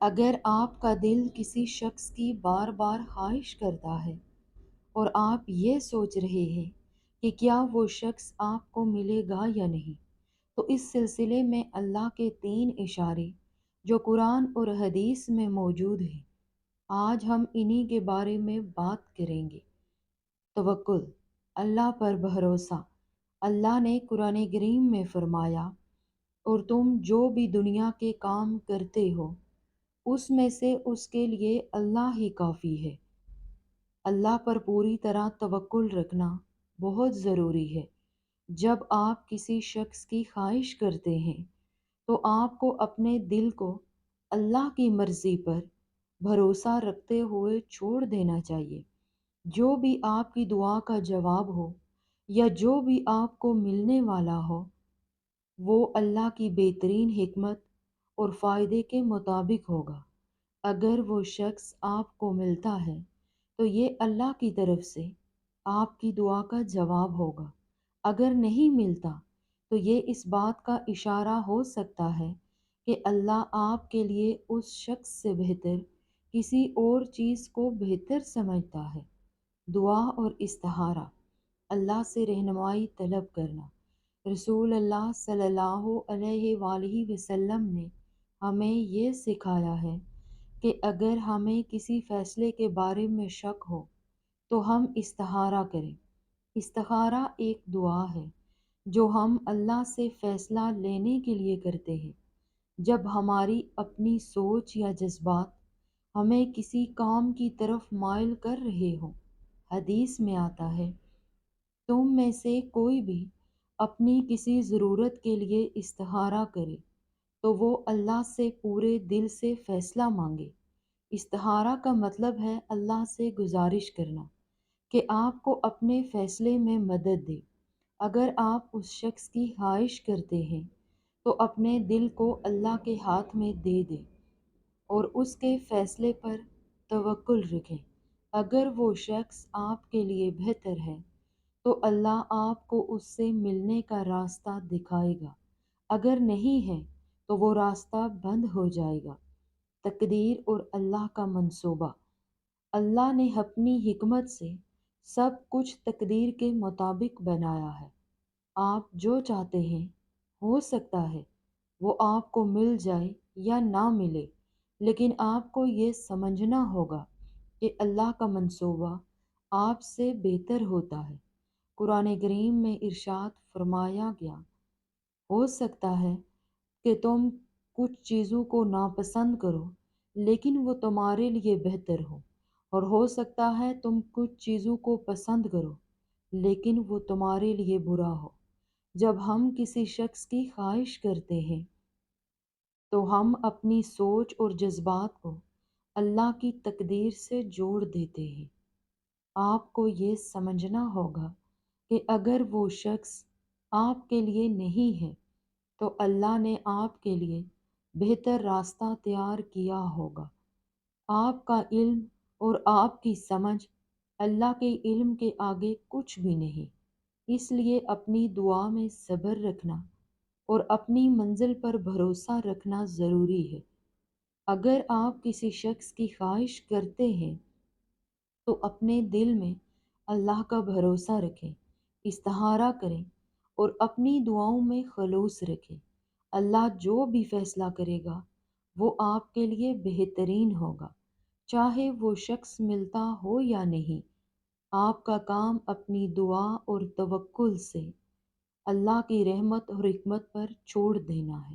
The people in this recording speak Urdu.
اگر آپ کا دل کسی شخص کی بار بار خواہش کرتا ہے اور آپ یہ سوچ رہے ہیں کہ کیا وہ شخص آپ کو ملے گا یا نہیں، تو اس سلسلے میں اللہ کے 3 اشارے جو قرآن اور حدیث میں موجود ہیں، آج ہم انہی کے بارے میں بات کریں گے۔ توکل، اللہ پر بھروسہ۔ اللہ نے قرآن کریم میں فرمایا، اور تم جو بھی دنیا کے کام کرتے ہو اس میں سے اس کے لیے اللہ ہی کافی ہے۔ اللہ پر پوری طرح توکل رکھنا بہت ضروری ہے۔ جب آپ کسی شخص کی خواہش کرتے ہیں تو آپ کو اپنے دل کو اللہ کی مرضی پر بھروسہ رکھتے ہوئے چھوڑ دینا چاہیے۔ جو بھی آپ کی دعا کا جواب ہو یا جو بھی آپ کو ملنے والا ہو، وہ اللہ کی بہترین حکمت اور فائدے کے مطابق ہوگا۔ اگر وہ شخص آپ کو ملتا ہے تو یہ اللہ کی طرف سے آپ کی دعا کا جواب ہوگا۔ اگر نہیں ملتا تو یہ اس بات کا اشارہ ہو سکتا ہے کہ اللہ آپ کے لیے اس شخص سے بہتر کسی اور چیز کو بہتر سمجھتا ہے۔ دعا اور استخارہ۔ اللہ سے رہنمائی طلب کرنا۔ رسول اللہ صلی اللہ علیہ وآلہ وسلم نے ہمیں یہ سکھایا ہے کہ اگر ہمیں کسی فیصلے کے بارے میں شک ہو تو ہم استخارہ کریں۔ استخارہ ایک دعا ہے جو ہم اللہ سے فیصلہ لینے کے لیے کرتے ہیں جب ہماری اپنی سوچ یا جذبات ہمیں کسی کام کی طرف مائل کر رہے ہوں۔ حدیث میں آتا ہے، تم میں سے کوئی بھی اپنی کسی ضرورت کے لیے استخارہ کرے تو وہ اللہ سے پورے دل سے فیصلہ مانگے۔ استخارہ کا مطلب ہے اللہ سے گزارش کرنا کہ آپ کو اپنے فیصلے میں مدد دے۔ اگر آپ اس شخص کی خواہش کرتے ہیں تو اپنے دل کو اللہ کے ہاتھ میں دے دیں اور اس کے فیصلے پر توکل رکھیں۔ اگر وہ شخص آپ کے لیے بہتر ہے تو اللہ آپ کو اس سے ملنے کا راستہ دکھائے گا۔ اگر نہیں ہے تو وہ راستہ بند ہو جائے گا۔ تقدیر اور اللہ کا منصوبہ۔ اللہ نے اپنی حکمت سے سب کچھ تقدیر کے مطابق بنایا ہے۔ آپ جو چاہتے ہیں ہو سکتا ہے وہ آپ کو مل جائے یا نہ ملے، لیکن آپ کو یہ سمجھنا ہوگا کہ اللہ کا منصوبہ آپ سے بہتر ہوتا ہے۔ قرآن کریم میں ارشاد فرمایا گیا، ہو سکتا ہے کہ تم کچھ چیزوں کو ناپسند کرو لیکن وہ تمہارے لیے بہتر ہو سکتا ہے تم کچھ چیزوں کو پسند کرو لیکن وہ تمہارے لیے برا ہو۔ جب ہم کسی شخص کی خواہش کرتے ہیں تو ہم اپنی سوچ اور جذبات کو اللہ کی تقدیر سے جوڑ دیتے ہیں۔ آپ کو یہ سمجھنا ہوگا کہ اگر وہ شخص آپ کے لیے نہیں ہے تو اللہ نے آپ کے لیے بہتر راستہ تیار کیا ہوگا۔ آپ کا علم اور آپ کی سمجھ اللہ کے علم کے آگے کچھ بھی نہیں، اس لیے اپنی دعا میں صبر رکھنا اور اپنی منزل پر بھروسہ رکھنا ضروری ہے۔ اگر آپ کسی شخص کی خواہش کرتے ہیں تو اپنے دل میں اللہ کا بھروسہ رکھیں، استخارہ کریں اور اپنی دعاؤں میں خلوص رکھیں۔ اللہ جو بھی فیصلہ کرے گا وہ آپ کے لیے بہترین ہوگا، چاہے وہ شخص ملتا ہو یا نہیں۔ آپ کا کام اپنی دعا اور توکل سے اللہ کی رحمت اور حکمت پر چھوڑ دینا ہے۔